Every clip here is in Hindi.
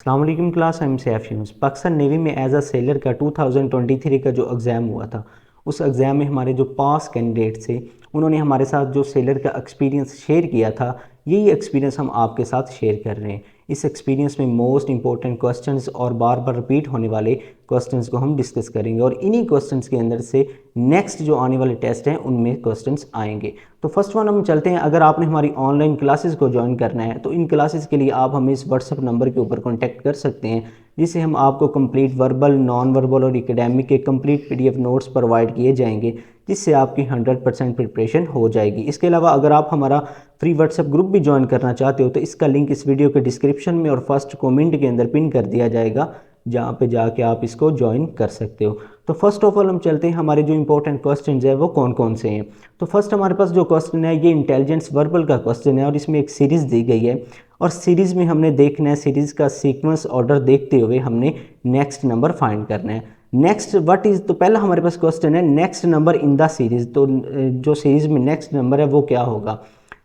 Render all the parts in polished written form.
अस्सलाम वालेकुम class, I am Saif Yunus. Pakistan navy में एज अ सेलर का 2023 का जो एग्ज़ाम हुआ था, उस एग्ज़ाम में हमारे जो पास कैंडिडेट थे उन्होंने हमारे साथ जो सेलर का एक्सपीरियंस शेयर किया था, यही एक्सपीरियंस हम आपके साथ शेयर कर रहे हैं। इस एक्सपीरियंस में मोस्ट इंपॉर्टेंट क्वेश्चंस और बार बार रिपीट होने वाले क्वेश्चंस को हम डिस्कस करेंगे और इन्हीं क्वेश्चंस के अंदर से नेक्स्ट जो आने वाले टेस्ट हैं उनमें क्वेश्चंस आएंगे। तो फर्स्ट वन हम चलते हैं। अगर आपने हमारी ऑनलाइन क्लासेस को ज्वाइन करना है तो इन क्लासेस के लिए आप हमें इस व्हाट्सअप नंबर के ऊपर कॉन्टैक्ट कर सकते हैं, जिससे हम आपको कंप्लीट वर्बल, नॉन वर्बल और एकेडमिक के कंप्लीट पीडीएफ नोट्स प्रोवाइड किए जाएंगे, जिससे आपकी 100% प्रिपरेशन हो जाएगी। इसके अलावा अगर आप हमारा फ्री व्हाट्सएप ग्रुप भी ज्वाइन करना चाहते हो तो इसका लिंक इस वीडियो के डिस्क्रिप्शन में और फर्स्ट कमेंट के अंदर पिन कर दिया जाएगा, जहाँ पे जाके आप इसको ज्वाइन कर सकते हो। तो फर्स्ट ऑफ ऑल हम चलते हैं, हमारे जो इंपॉर्टेंट क्वेश्चन है वो कौन कौन से हैं। तो फर्स्ट हमारे पास जो क्वेश्चन है ये इंटेलिजेंस वर्बल का क्वेश्चन है और इसमें एक सीरीज़ दी गई है और सीरीज़ में हमने देखना है, सीरीज़ का सीक्वेंस ऑर्डर देखते हुए हमने नेक्स्ट नंबर फाइंड करना है। नेक्स्ट व्हाट इज़, तो पहला हमारे पास क्वेश्चन है next number in the series. तो जो सीरीज़ में नेक्स्ट नंबर है वो क्या होगा।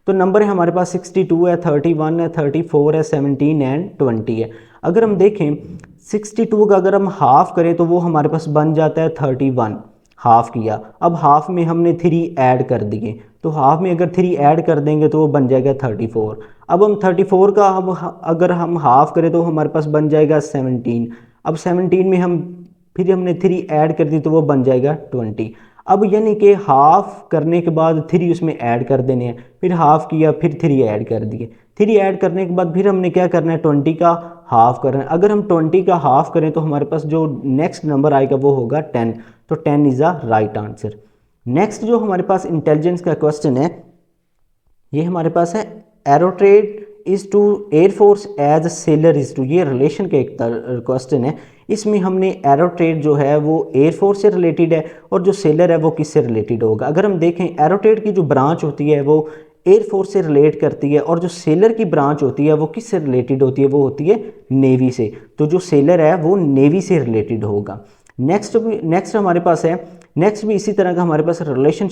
तो नंबर है हमारे पास 62 है, 31 है, 34 है, 17 एंड 20 है। अगर हम देखें 62 का अगर हम हाफ करें तो वो हमारे पास बन जाता है 31, हाफ किया। अब हाफ में हमने 3 ऐड कर दिए, तो हाफ में अगर 3 ऐड कर देंगे तो वो बन जाएगा 34। अब हम 34 का अगर हम हाफ करें तो हमारे पास बन जाएगा 17। अब 17 में हम फिर हमने 3 ऐड कर दी तो वो बन जाएगा 20। अब यानी कि हाफ करने के बाद 3 उसमें ऐड कर देने हैं, फिर हाफ किया फिर 3 ऐड कर दिए। 3 ऐड करने के बाद फिर हमने क्या करना है, 20 का हाफ करना है। अगर हम 20 का हाफ करें तो हमारे पास जो नेक्स्ट नंबर आएगा वो होगा 10। तो 10 is a right answer. Next जो हमारे पास इंटेलिजेंस का क्वेश्चन है ये हमारे पास है aerodrome is to air force as sailor is to, ये रिलेशन का एक क्वेश्चन है। इसमें हमने एरोट्रेड जो है वो एयरफोर्स से रिलेटेड है और जो सेलर है वो किससे रिलेटेड होगा। अगर हम देखें एरोट्रेड की जो ब्रांच होती है वो एयरफोर्स से रिलेट करती है और जो सेलर की ब्रांच होती है वो किससे रिलेटेड होती है, वो होती है नेवी से। तो जो सेलर है वो नेवी से रिलेटेड होगा। नेक्स्ट हमारे पास है, नेक्स्ट भी इसी तरह का हमारे पास रिलेशन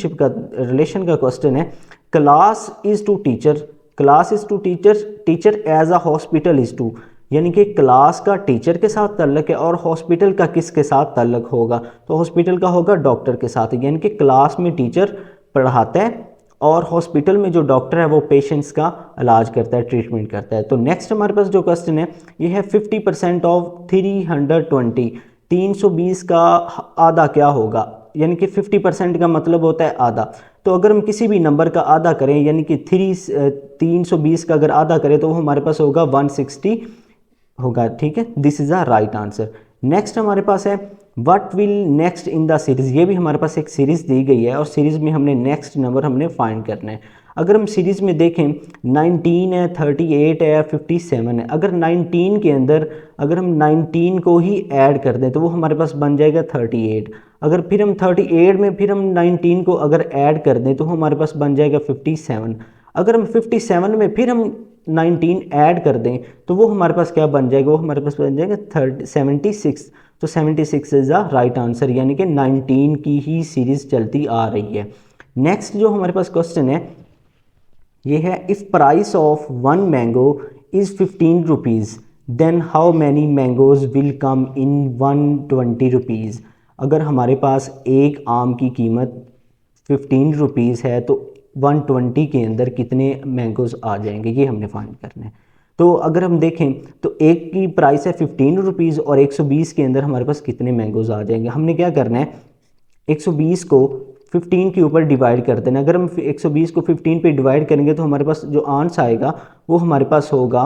का क्वेश्चन है। Class is to teacher, class is to teacher, teacher as a hospital is to, यानी कि क्लास का टीचर के साथ ताल्लुक है और हॉस्पिटल का किसके साथ ताल्लुक होगा, तो हॉस्पिटल का होगा डॉक्टर के साथ। यानी कि क्लास में टीचर पढ़ाता है और हॉस्पिटल में जो डॉक्टर है वो पेशेंट्स का इलाज करता है, ट्रीटमेंट करता है। तो नेक्स्ट हमारे पास जो क्वेश्चन है ये है 50% ऑफ 320, 320 का आधा क्या होगा, यानी कि 50% का मतलब होता है आधा। तो अगर हम किसी भी नंबर का आधा करें यानी कि 320 का अगर आधा करें तो वो हमारे पास होगा 160 होगा। ठीक है, this is a right answer. Next हमारे पास है what will next in the series. ये भी हमारे पास एक सीरीज़ दी गई है और सीरीज़ में हमने नेक्स्ट नंबर हमने फाइंड करना है। अगर हम सीरीज़ में देखें 19 है, 38 है, 57 है। अगर 19 के अंदर अगर हम 19 को ही ऐड कर दें तो वो हमारे पास बन जाएगा 38। अगर फिर हम 38 में फिर हम 19 को अगर ऐड कर दें तो हमारे पास बन जाएगा 57। अगर हम 57 में फिर हम 19 ऐड कर दें तो वो हमारे पास क्या बन जाएगा, वो हमारे पास बन जाएगा 76। तो 76 इज़ द राइट आंसर, यानी कि 19 की ही सीरीज़ चलती आ रही है। नेक्स्ट जो हमारे पास क्वेश्चन है ये है if price of 1 mango is 15 rupees then how many mangoes will come in 120 rupees. अगर हमारे पास एक आम की कीमत 15 रुपीज़ है तो 120 के अंदर कितने मैंगोज़ आ जाएंगे, ये हमने फाइंड करना है। तो अगर हम देखें तो एक की प्राइस है 15 रुपीज़ और 120 के अंदर हमारे पास कितने मैंगोज़ आ जाएंगे। हमने क्या करना है, 120 को 15 के ऊपर डिवाइड कर देना। अगर हम 120 को 15 पे डिवाइड करेंगे तो हमारे पास जो आंसर आएगा वो हमारे पास होगा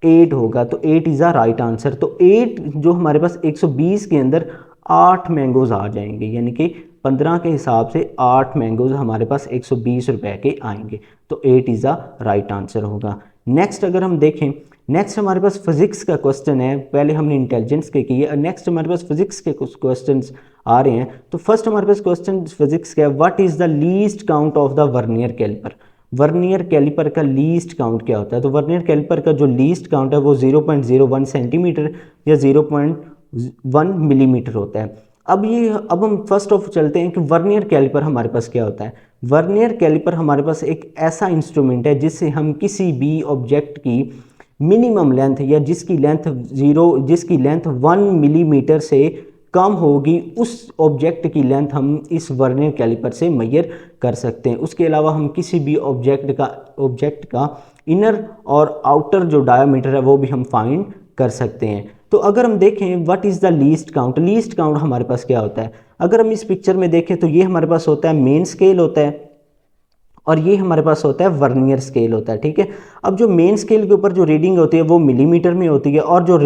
8 होगा। तो 8 इज़ अ राइट आंसर। तो 8 जो हमारे पास 120 के अंदर 8 मैंगोज़ आ जाएंगे, यानी कि 15 के हिसाब से 8 मैंगोज़ हमारे पास 120 रुपए के आएंगे। तो 8 इज़ अ राइट आंसर होगा। नेक्स्ट अगर हम देखें, नेक्स्ट हमारे पास फिजिक्स का क्वेश्चन है। पहले हमने इंटेलिजेंस के किए, नेक्स्ट हमारे पास फिजिक्स के कुछ क्वेश्चन आ रहे हैं। तो फर्स्ट हमारे पास क्वेश्चन फिजिक्स का है what is the least count of the vernier caliper. Vernier caliper का लीस्ट काउंट क्या होता है, तो वर्नियर कैलिपर का जो लीस्ट काउंट है वो 0.01 सेंटीमीटर या 0.1 मिलीमीटर होता है। अब हम फर्स्ट ऑफ चलते हैं कि वर्नियर कैलिपर हमारे पास क्या होता है। वर्नियर कैलिपर हमारे पास एक ऐसा इंस्ट्रूमेंट है जिससे हम किसी भी ऑब्जेक्ट की मिनिमम लेंथ या जिसकी लेंथ 1 मिलीमीटर से कम होगी, उस ऑब्जेक्ट की लेंथ हम इस वर्नियर कैलिपर से मेजर कर सकते हैं। उसके अलावा हम किसी भी ऑब्जेक्ट का इनर और आउटर जो डायमीटर है वो भी हम फाइंड कर सकते हैं। तो अगर हम देखें what is the least count हमारे पास क्या होता है। अगर हम इस पिक्चर में देखें तो ये हमारे पास होता है मेन स्केल होता है और ये हमारे पास होता है वर्नियर स्केल होता है, ठीक है। अब जो मेन स्केल के ऊपर जो रीडिंग होती है वो मिलीमीटर में होती है और जो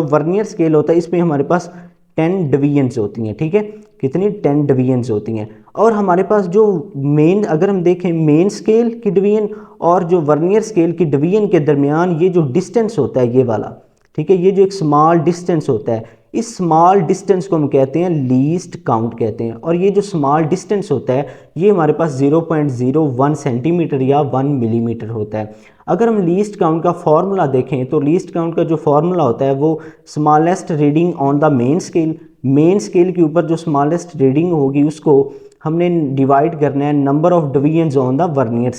वर्नियर स्केल होता है इसमें हमारे पास 10 डिवीजन्स होती हैं, ठीक है। कितनी 10 डिवीजन्स होती हैं। और हमारे पास जो अगर हम देखें मेन स्केल की डिवीजन और जो वर्नियर स्केल की डिवीजन के दरमियान ये जो डिस्टेंस होता है ये वाला, ठीक है, ये जो एक स्मॉल डिस्टेंस होता है, इस स्मॉल डिस्टेंस को हम कहते हैं लीस्ट काउंट कहते हैं। और ये जो स्मॉल डिस्टेंस होता है ये हमारे पास 0.01 सेंटीमीटर या 1 मिलीमीटर होता है। अगर हम लीस्ट काउंट का फॉर्मूला देखें तो लीस्ट काउंट का जो फॉर्मूला होता है वो smallest reading on the main scale के ऊपर जो स्मॉलेस्ट रीडिंग होगी उसको हमने डिवाइड करना है number of divisions on the vernier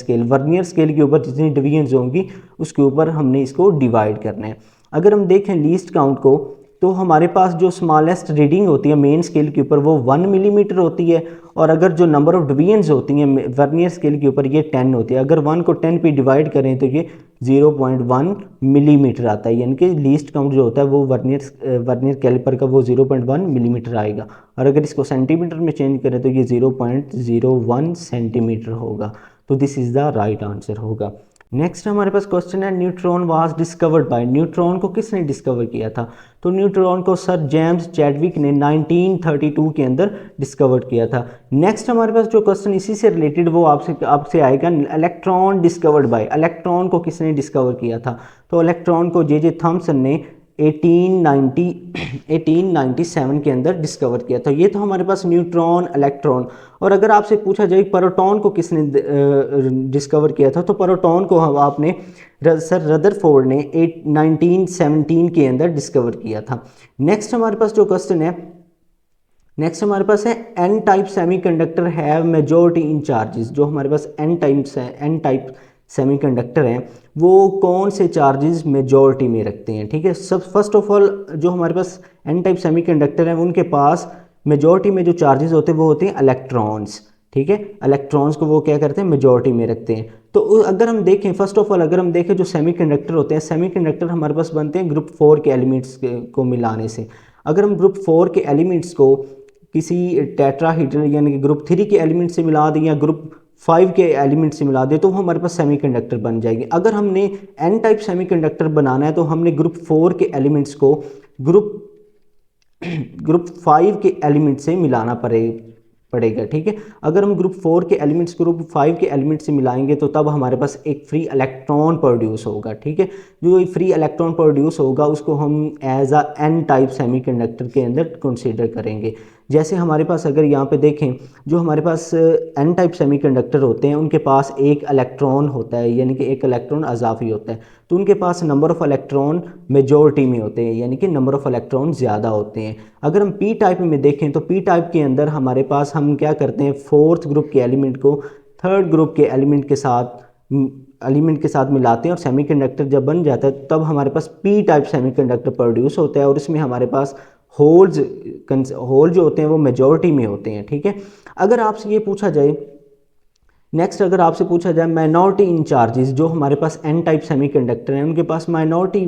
scale के ऊपर जितनी डिवीजन्स होंगी उसके ऊपर हमने इसको डिवाइड करना है। अगर हम देखें लीस्ट काउंट को तो हमारे पास जो स्मॉलेस्ट रीडिंग होती है मेन स्केल के ऊपर वो 1 मिलीमीटर होती है और अगर जो नंबर ऑफ डिवीजन्स होती हैं वर्नियर स्केल के ऊपर ये 10 होती है। अगर 1 को 10 पे डिवाइड करें तो ये 0.1 मिलीमीटर आता है, यानी कि लीस्ट काउंट जो होता है वो वर्नियर कैलिपर का वो 0.1 मिलीमीटर आएगा। और अगर इसको सेंटीमीटर में चेंज करें तो ये 0.01 सेंटीमीटर होगा। तो this is the right answer होगा। नेक्स्ट हमारे पास क्वेश्चन है neutron was discovered by, neutron को किसने डिस्कवर किया था। तो न्यूट्रॉन को सर जेम्स चैडविक ने 1932 के अंदर डिस्कवर किया था। नेक्स्ट हमारे पास जो क्वेश्चन इसी से रिलेटेड वो आपसे आएगा, इलेक्ट्रॉन डिस्कवर्ड बाय, इलेक्ट्रॉन को किसने डिस्कवर किया था। तो इलेक्ट्रॉन को जे थॉमसन ने 1897 के अंदर डिस्कवर किया था। ये तो हमारे पास न्यूट्रॉन इलेक्ट्रॉन। और अगर आपसे पूछा जाए प्रोटॉन को किसने डिस्कवर किया था तो प्रोटॉन को आपने सर रदरफोर्ड ने 1917 के अंदर डिस्कवर किया था। नेक्स्ट हमारे पास जो क्वेश्चन है n type semiconductor have majority in charges. जो हमारे पास एन टाइप सेमीकंडक्टर हैं वो कौन से चार्जेस मेजॉरिटी में रखते हैं, ठीक है। सब फर्स्ट ऑफ ऑल जो हमारे पास एन टाइप सेमीकंडक्टर हैं उनके पास मेजॉरिटी में जो चार्जेस होते हैं वो होते हैं इलेक्ट्रॉन्स, ठीक है। इलेक्ट्रॉन्स को वो क्या करते हैं मेजॉरिटी में रखते हैं। तो अगर हम देखें फर्स्ट ऑफ ऑल अगर हम देखें जो सेमीकंडक्टर होते हैं, सेमीकंडक्टर हमारे पास बनते हैं ग्रुप 4 के एलिमेंट्स को मिलाने से। अगर हम ग्रुप 4 के एलिमेंट्स को किसी टेट्राहीड्रल यानी कि ग्रुप 3 के एलिमेंट से मिला दें या ग्रुप 5 के एलिमेंट से मिला दें तो हमारे पास सेमीकंडक्टर बन जाएगी। अगर हमने एन टाइप सेमीकंडक्टर बनाना है तो हमने ग्रुप 4 के एलिमेंट्स को ग्रुप 5 के एलिमेंट से मिलाना पड़ेगा, ठीक है। अगर हम ग्रुप 4 के एलिमेंट्स ग्रुप 5 के एलिमेंट से मिलाएंगे तो तब हमारे पास एक फ्री इलेक्ट्रॉन प्रोड्यूस होगा, ठीक है। जो फ्री इलेक्ट्रॉन प्रोड्यूस होगा उसको हम as a n type semiconductor के अंदर कंसीडर करेंगे। जैसे हमारे पास अगर यहाँ पे देखें जो हमारे पास एन टाइप सेमीकंडक्टर होते हैं उनके पास एक इलेक्ट्रॉन होता है, यानी कि एक इलेक्ट्रॉन अजाफी होता है, तो उनके पास नंबर ऑफ़ इलेक्ट्रॉन मेजॉरिटी में होते हैं, यानी कि नंबर ऑफ़ इलेक्ट्रॉन ज़्यादा होते हैं। अगर हम पी टाइप में देखें तो पी टाइप के अंदर हमारे पास हम क्या करते हैं फोर्थ ग्रुप के एलिमेंट को थर्ड ग्रुप के एलिमेंट के साथ मिलाते हैं और सेमीकंडक्टर जब बन जाता है तब हमारे पास पी टाइप सेमीकंडक्टर प्रोड्यूस होता है और इसमें हमारे पास होल जो होते हैं वो मेजॉरिटी में होते हैं, ठीक है। अगर आपसे ये पूछा जाए नेक्स्ट अगर आपसे पूछा जाए माइनॉरिटी इन चार्जेस, जो हमारे पास एन टाइप सेमीकंडक्टर हैं उनके पास माइनॉरिटी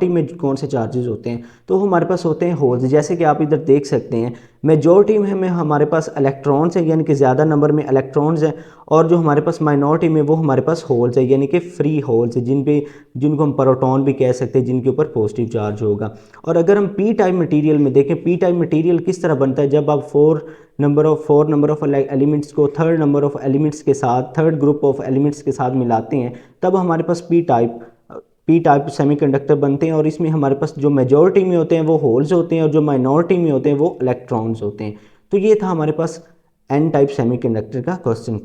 में कौन से चार्जेस होते हैं तो हमारे पास होते हैं होल्स। जैसे कि आप इधर देख सकते हैं मेजॉरिटी में हमारे पास इलेक्ट्रॉन्स हैं, यानी कि ज़्यादा नंबर में इलेक्ट्रॉन्स हैं, और जो हमारे पास माइनॉरिटी में वो हमारे पास होल्स है, यानी कि फ्री होल्स है जिनको हम प्रोटॉन भी कह सकते हैं, जिनके ऊपर पॉजिटिव चार्ज होगा। और अगर हम पी टाइप मटेरियल में देखें पी टाइप मटेरियल किस तरह बनता है, जब आप फोर नंबर ऑफ एलिमेंट्स को थर्ड नंबर ऑफ एलिमेंट्स के साथ थर्ड ग्रुप ऑफ एलिमेंट्स के साथ मिलाते हैं तब हमारे पास पी टाइप सेमीकंडक्टर बनते हैं और इसमें हमारे पास जो मेजॉरिटी में होते हैं वो होल्स होते हैं और जो माइनॉरिटी में होते हैं वो इलेक्ट्रॉन्स होते हैं। तो ये था हमारे पास एन टाइप सेमीकंडक्टर का क्वेश्चन।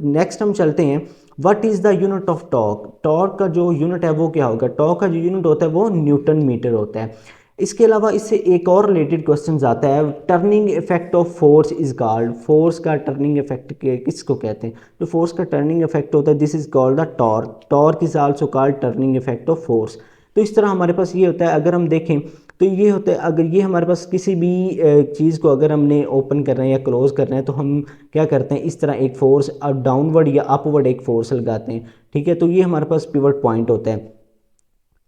नेक्स्ट हम चलते हैं what is the unit of torque. Torque का जो यूनिट है वो क्या होगा, टॉर्क का जो यूनिट होता है वो न्यूटन मीटर होता है। इसके अलावा इससे एक और रिलेटेड क्वेश्चन आता है, turning effect of force is called, force का टर्निंग इफेक्ट किसको कहते हैं? जो फोर्स का टर्निंग इफेक्ट होता है this is called the torque, torque is also called turning effect of force. तो इस तरह हमारे पास ये होता है, अगर हम देखें तो ये होता है, अगर ये हमारे पास किसी भी चीज़ को अगर हमने ओपन करना है या क्लोज करना है तो हम क्या करते हैं, इस तरह एक फोर्स डाउनवर्ड या अपवर्ड एक फोर्स लगाते हैं, ठीक है। तो ये हमारे पास पिवट पॉइंट होता है,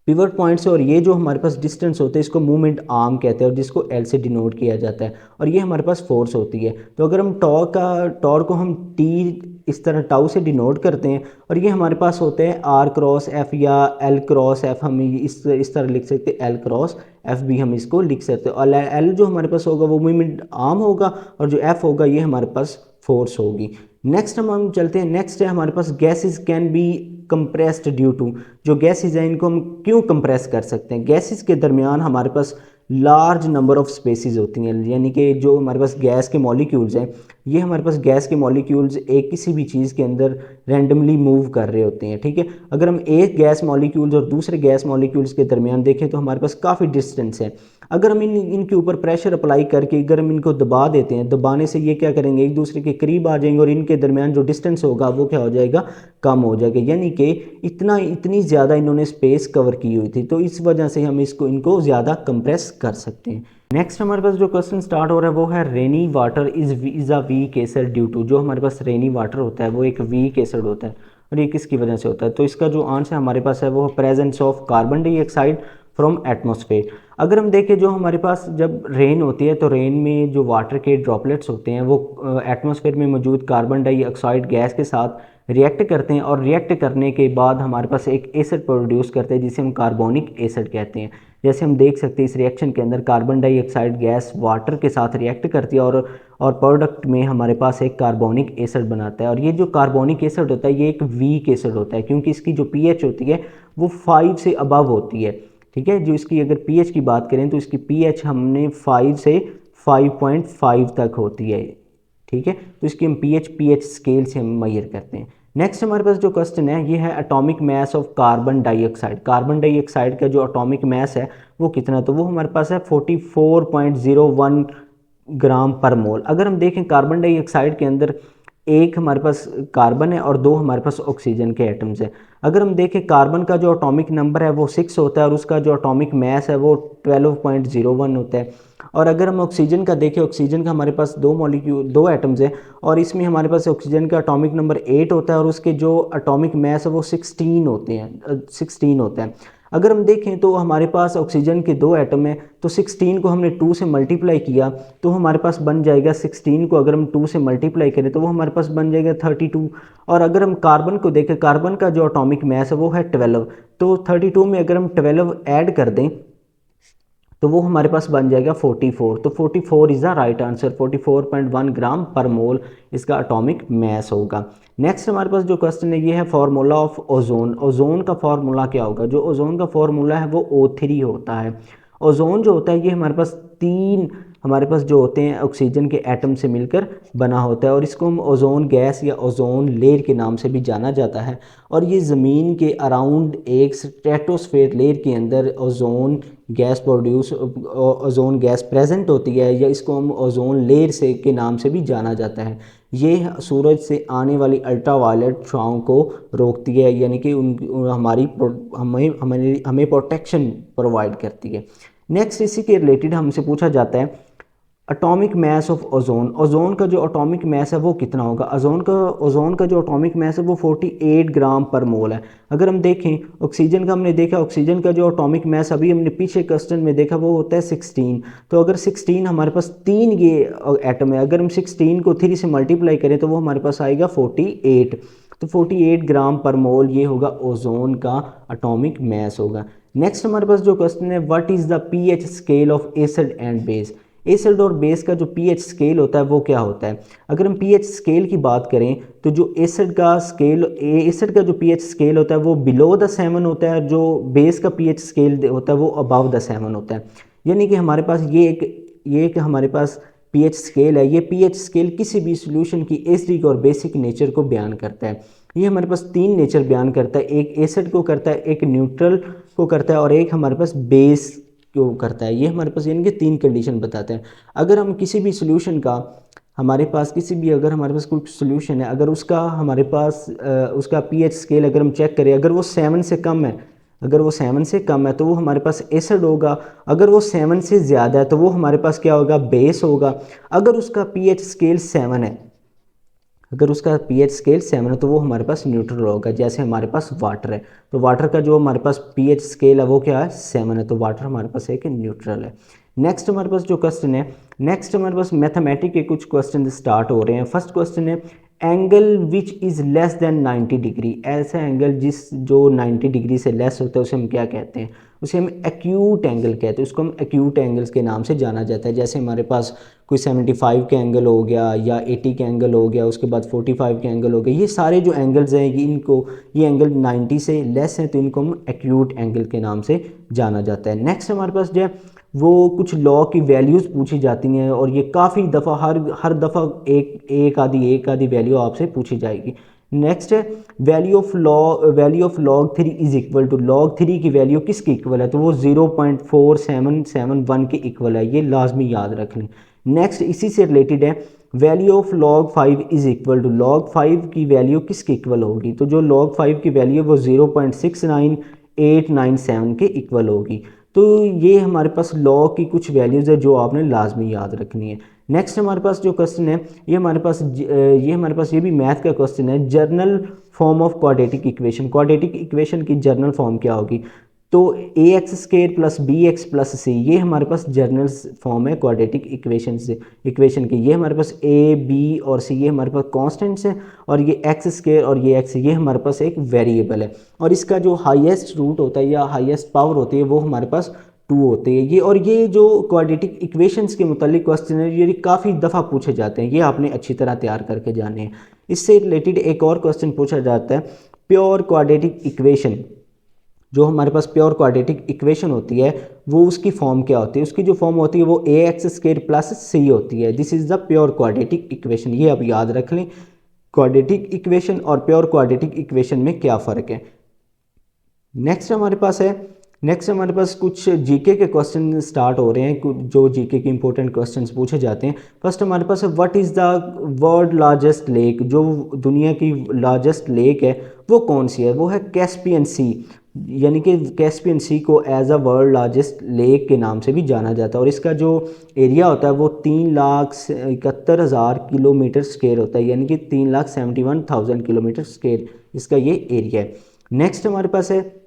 पिवट पॉइंट से, और ये जो हमारे पास डिस्टेंस होते हैं इसको मूवमेंट आर्म कहते हैं और जिसको एल से डिनोट किया जाता है, और ये हमारे पास फोर्स होती है। तो अगर हम टॉर को हम टी इस तरह टाउ से डिनोट करते हैं, और ये हमारे पास होते हैं आर क्रॉस एफ या एल क्रॉस एफ, हम इस तरह लिख सकते हैं, एल क्रॉस एफ भी हम इसको लिख सकते हैं। और एल जो हमारे पास होगा वो मूवमेंट आर्म होगा, और जो एफ होगा ये हमारे पास फोर्स होगी। नेक्स्ट हम चलते हैं, नेक्स्ट है हमारे पास gases can be compressed due to, जो गैसेस हैं इनको हम क्यों कंप्रेस कर सकते हैं? गैसेस के दरमियान हमारे पास लार्ज नंबर ऑफ स्पेसिस होती हैं, यानी कि जो हमारे पास गैस के मॉलिक्यूल्स हैं, ये हमारे पास गैस के मॉलिक्यूल्स एक किसी भी चीज़ के अंदर रैंडमली मूव कर रहे होते हैं, ठीक है। अगर हम एक गैस मॉलिक्यूल्स और दूसरे गैस मॉलिक्यूल्स के दरमियान देखें तो हमारे पास काफ़ी डिस्टेंस है। अगर हम इनके ऊपर प्रेशर अप्लाई करके अगर हम इनको दबा देते हैं, दबाने से ये क्या करेंगे, एक दूसरे के करीब आ जाएंगे और इनके दरमियान जो डिस्टेंस होगा वो क्या हो जाएगा, कम हो जाएगा, यानी कि इतनी ज़्यादा इन्होंने स्पेस कवर की हुई थी, तो इस वजह से हम इनको ज़्यादा कंप्रेस कर सकते हैं। नेक्स्ट हमारे पास जो क्वेश्चन स्टार्ट हो रहा है वो है rainy water is a weak acid due to, जो हमारे पास रेनी वाटर होता है वो एक वीक एसिड होता है, और ये किसकी वजह से होता है? तो इसका जो आंसर हमारे पास है वो presence of carbon dioxide from atmosphere. अगर हम देखें जो हमारे पास जब रेन होती है तो रेन में जो वाटर के ड्रॉपलेट्स होते हैं वो एटमॉस्फेयर में मौजूद कार्बन डाइऑक्साइड गैस के साथ रिएक्ट करते हैं, और रिएक्ट करने के बाद हमारे पास एक एसिड प्रोड्यूस करते हैं जिसे हम कार्बोनिक एसिड कहते हैं। जैसे हम देख सकते हैं इस रिएक्शन के अंदर कार्बन डाइऑक्साइड गैस वाटर के साथ रिएक्ट करती है और प्रोडक्ट में हमारे पास एक कार्बोनिक एसिड बनाता है, और ये जो कार्बोनिक एसिड होता है ये एक वीक एसिड होता है क्योंकि इसकी जो पीएच होती है वो 5 से अबव होती है, ठीक है। जो इसकी अगर पीएच की बात करें तो इसकी पीएच हमने 5 से 5.5 तक होती है, ठीक है। तो इसकी हम पीएच स्केल से हम मेजर करते हैं। नेक्स्ट हमारे पास जो क्वेश्चन है ये है atomic mass of carbon dioxide, carbon dioxide का जो एटॉमिक मास है वो कितना, तो वो हमारे पास है 44.01 ग्राम पर मोल। अगर हम देखें कार्बन डाइऑक्साइड के अंदर एक हमारे पास कार्बन है और दो हमारे पास ऑक्सीजन के एटम्स हैं। अगर हम देखें कार्बन का जो एटॉमिक नंबर है वो 6 होता है और उसका जो एटॉमिक मास है वो 12.01 होता है। और अगर हम ऑक्सीजन का देखें, ऑक्सीजन का हमारे पास दो एटम्स हैं और इसमें हमारे पास ऑक्सीजन का एटॉमिक नंबर 8 होता है और उसके जो एटॉमिक मास है वो 16 होता है। अगर हम देखें तो हमारे पास ऑक्सीजन के दो एटम हैं, तो 16 को हमने 2 से मल्टीप्लाई किया तो हमारे पास बन जाएगा 16 को अगर हम 2 से मल्टीप्लाई करें तो वो हमारे पास बन जाएगा 32। और अगर हम कार्बन को देखें, कार्बन का जो एटॉमिक मास है वो है 12, तो 32 में अगर हम 12 ऐड कर दें तो वो हमारे पास बन जाएगा 44। तो 44 इज़ द राइट आंसर, 44.1 ग्राम पर मोल इसका एटॉमिक मास होगा। नेक्स्ट हमारे पास जो क्वेश्चन है ये है फार्मूला ऑफ ओजोन। ओजोन का फार्मूला क्या होगा? जो ओजोन का फार्मूला है वो O3 होता है। ओजोन जो होता है ये हमारे पास हमारे पास जो होते हैं ऑक्सीजन के एटम से मिलकर बना होता है और इसको हम ओजोन गैस या ओजोन लेयर के नाम से भी जाना जाता है। और ये ज़मीन के अराउंड एक स्ट्रेटोस्फेयर लेयर के अंदर ओजोन गैस प्रेजेंट होती है, या इसको हम ओजोन लेयर से के नाम से भी जाना जाता है। ये सूरज से आने वाली अल्ट्रावायलेट छाँव को रोकती है, यानी कि हमें प्रोटेक्शन प्रोवाइड करती है। नेक्स्ट इसी के रिलेटेड हमसे पूछा जाता है atomic mass of ozone. Ozone का जो एटॉमिक मास है वो कितना होगा? ओजोन का जो एटॉमिक मास है वो 48 ग्राम पर मोल है। अगर हम देखें ऑक्सीजन का, हमने देखा ऑक्सीजन का जो एटॉमिक मास अभी हमने पीछे क्वेश्चन में देखा वो होता है 16। तो अगर 16 हमारे पास 3 ये एटम है, अगर हम 16 को 3 से मल्टीप्लाई करें तो वो हमारे पास आएगा 48। तो 48 ग्राम पर मोल ये होगा ओजोन का एटॉमिक मास होगा। नेक्स्ट हमारे पास जो क्वेश्चन है what is the pH scale of acid and base. Acid और बेस का जो पीएच स्केल होता है वो क्या होता है? अगर हम पीएच स्केल की बात करें तो जो एसिड का जो पीएच स्केल होता है वो बिलो द 7 होता है, जो बेस का पीएच स्केल होता है वो अबव द 7 होता है। यानी कि हमारे पास ये एक हमारे पास पीएच स्केल है। ये पीएच स्केल किसी भी सॉल्यूशन की एसिडिक और बेसिक नेचर को बयान करता है। ये हमारे पास 3 नेचर बयान करता है, एक एसिड को करता है, एक न्यूट्रल को करता है और एक हमारे पास बेस क्यों करता है, ये हमारे पास यानी कि 3 कंडीशन बताते हैं। अगर हम किसी भी सोल्यूशन का हमारे पास किसी भी अगर हमारे पास कोई सोल्यूशन है, अगर उसका हमारे पास उसका पीएच स्केल अगर हम चेक करें, अगर वो 7 से कम है, अगर वो 7 से कम है तो वो हमारे पास एसिड होगा। अगर वो 7 से ज़्यादा है तो वो हमारे पास क्या होगा, बेस होगा। अगर उसका पीएच स्केल 7 है, अगर उसका पीएच स्केल 7 है तो वो हमारे पास न्यूट्रल होगा। जैसे हमारे पास वाटर है, तो वाटर का जो हमारे पास पीएच स्केल है वो क्या है, 7 है, तो वाटर हमारे पास एक न्यूट्रल है। नेक्स्ट हमारे पास जो क्वेश्चन है, नेक्स्ट हमारे पास मैथमेटिक के कुछ क्वेश्चन स्टार्ट हो रहे हैं। फर्स्ट क्वेश्चन है angle which is less than 90 degree. ऐसा एंगल जिस जो 90 डिग्री से लेस होता है उसे हम क्या कहते हैं, उसे हम एक्यूट एंगल कहते हैं। उसको हम एक्यूट एंगल्स के नाम से जाना जाता है। जैसे हमारे पास कोई 75 के एंगल हो गया या 80 के एंगल हो गया, उसके बाद 45 के एंगल हो गए। ये सारे जो एंगल्स हैं इनको, ये एंगल 90 से लेस हैं तो इनको हम एक्यूट एंगल के नाम से जाना जाता है। नेक्स्ट हमारे पास जो है वो कुछ लॉ की वैल्यूज़ पूछी जाती हैं और ये काफ़ी दफ़ा हर दफ़ा एक आधी वैल्यू आपसे पूछी जाएगी। नेक्स्ट है value of log 3 is equal to, log 3 की वैल्यू किसकी इक्वल है, तो वो 0.4771 के इक्वल है, ये लाजमी याद रख लें। नेक्स्ट इसी से रिलेटेड है value of log 5 is equal to, log 5 की वैल्यू किसकी इक्वल होगी, तो जो लॉग 5 की वैल्यू है वो 0.69897 के इक्वल होगी। तो ये हमारे पास लॉग की कुछ वैल्यूज़ है जो आपने लाजमी याद रखनी है। नेक्स्ट हमारे पास जो क्वेश्चन है ये हमारे पास ये भी मैथ का क्वेश्चन है। General form of quadratic equation, quadratic equation की जर्नल फॉर्म क्या होगी, तो a x square plus b x plus c, ये हमारे पास जर्नल फॉर्म है क्वाड्रेटिक इक्वेशन की। ये हमारे पास ए बी और सी ये हमारे पास कॉन्स्टेंट्स हैं और ये एक्स स्केयर और ये एक्स ये हमारे पास एक वेरिएबल है। और इसका जो हाईएस्ट रूट होता है या हाईएस्ट पावर होती है वो हमारे पास 2 होती है। ये जो क्वाड्रेटिक इक्वेशंस के मुतालिक क्वेश्चन है ये काफ़ी दफ़ा पूछे जाते हैं, ये आपने अच्छी तरह तैयार करके जाने हैं। इससे रिलेटेड एक और क्वेश्चन पूछा जाता है प्योर क्वाड्रेटिक इक्वेशन, जो हमारे पास प्योर क्वाड्रेटिक इक्वेशन होती है वो उसकी फॉर्म क्या होती है, उसकी जो फॉर्म होती है वो ए एक्स स्क्वायर प्लस सी होती है। This is the pure quadratic equation, ये आप याद रख लें। क्वाड्रेटिक इक्वेशन और प्योर क्वाड्रेटिक इक्वेशन में क्या फ़र्क है। नेक्स्ट हमारे पास कुछ जीके के क्वेश्चन स्टार्ट हो रहे हैं, कुछ जो जीके के इंपॉर्टेंट क्वेश्चंस पूछे जाते हैं। फर्स्ट हमारे पास है what is the world largest lake, जो दुनिया की लार्जेस्ट लेक है वो कौन सी है, वो है कैस्पियन सी। यानी कि कैस्पियन सी को as a world largest lake के नाम से भी जाना जाता है और इसका जो एरिया होता है वो 3,71,000 किलोमीटर स्क्वायर होता है, यानी कि 3,71,000 किलोमीटर स्क्वायर इसका ये एरिया है। नेक्स्ट हमारे पास है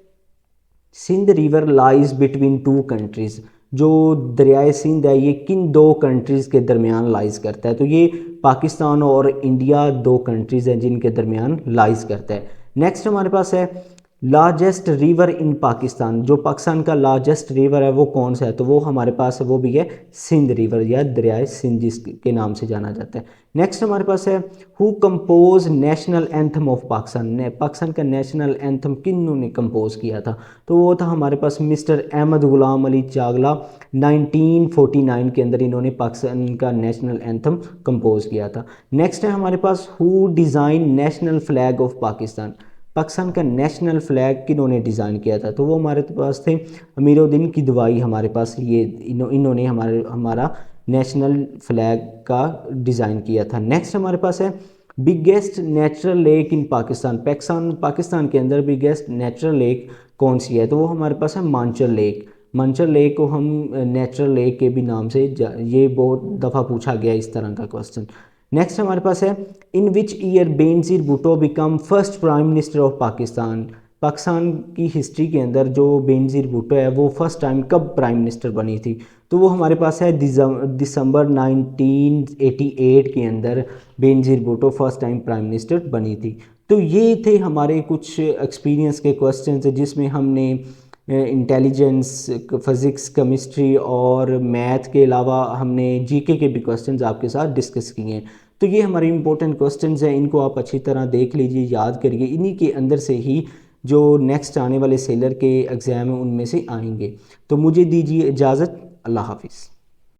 Sindh river lies between 2 countries, जो दरियाए सिंध है ये किन 2 कंट्रीज़ के दरमियान लाइज करता है, तो ये पाकिस्तान और इंडिया 2 कंट्रीज़ हैं जिनके दरमियान लाइज करता है। नेक्स्ट हमारे पास है लार्जेस्ट रिवर इन पाकिस्तान, जो पाकिस्तान का लार्जेस्ट रिवर है वो कौन सा है, तो वो हमारे पास है वो भी है सिंध रिवर या दरियाए सिंध जिसके नाम से जाना जाता है। नेक्स्ट हमारे पास है who compose national anthem of Pakistan, ने पाकिस्तान का नेशनल एंथम किन्होंने कंपोज किया था, तो वो था हमारे पास मिस्टर अहमद गुलाम अली चागला। 1949 के अंदर इन्होंने पाकिस्तान का नेशनल एंथम कंपोज किया था। नेक्स्ट है हमारे पास who design national flag of Pakistan, Pakistan का नेशनल फ्लैग किन्होंने डिज़ाइन किया था, तो वो हमारे पास थे अमीरुद्दीन किदवाई। हमारे पास ये इन्होंने हमारा नेशनल फ्लैग का डिज़ाइन किया था। नेक्स्ट हमारे पास है biggest natural lake in Pakistan के अंदर बिगेस्ट नेचुरल लेक कौन सी है, तो वो हमारे पास है मांचल लेक। मांचल लेक को हम नेचुरल लेक के भी नाम से ये बहुत दफ़ा पूछा गया इस तरह का क्वेश्चन। नेक्स्ट हमारे पास है in which year Benazir Bhutto become first prime minister of Pakistan, Pakistan की हिस्ट्री के अंदर जो बेनज़ीर भुट्टो है वो फर्स्ट टाइम कब प्राइम मिनिस्टर बनी थी, तो वो हमारे पास है दिसंबर 1988 के अंदर Benazir Bhutto first time prime minister बनी थी। तो ये थे हमारे कुछ एक्सपीरियंस के क्वेश्चन जिसमें हमने इंटेलिजेंस, फिज़िक्स, केमिस्ट्री और मैथ के अलावा हमने जीके के भी क्वेश्चंस आपके साथ डिस्कस किए हैं। तो ये हमारे इंपॉर्टेंट क्वेश्चंस हैं, इनको आप अच्छी तरह देख लीजिए, याद करिए। इन्हीं के अंदर से ही जो नेक्स्ट आने वाले सेलर के एग्ज़ाम हैं उनमें से आएंगे। तो मुझे दीजिए इजाज़त, अल्लाह हाफिज़।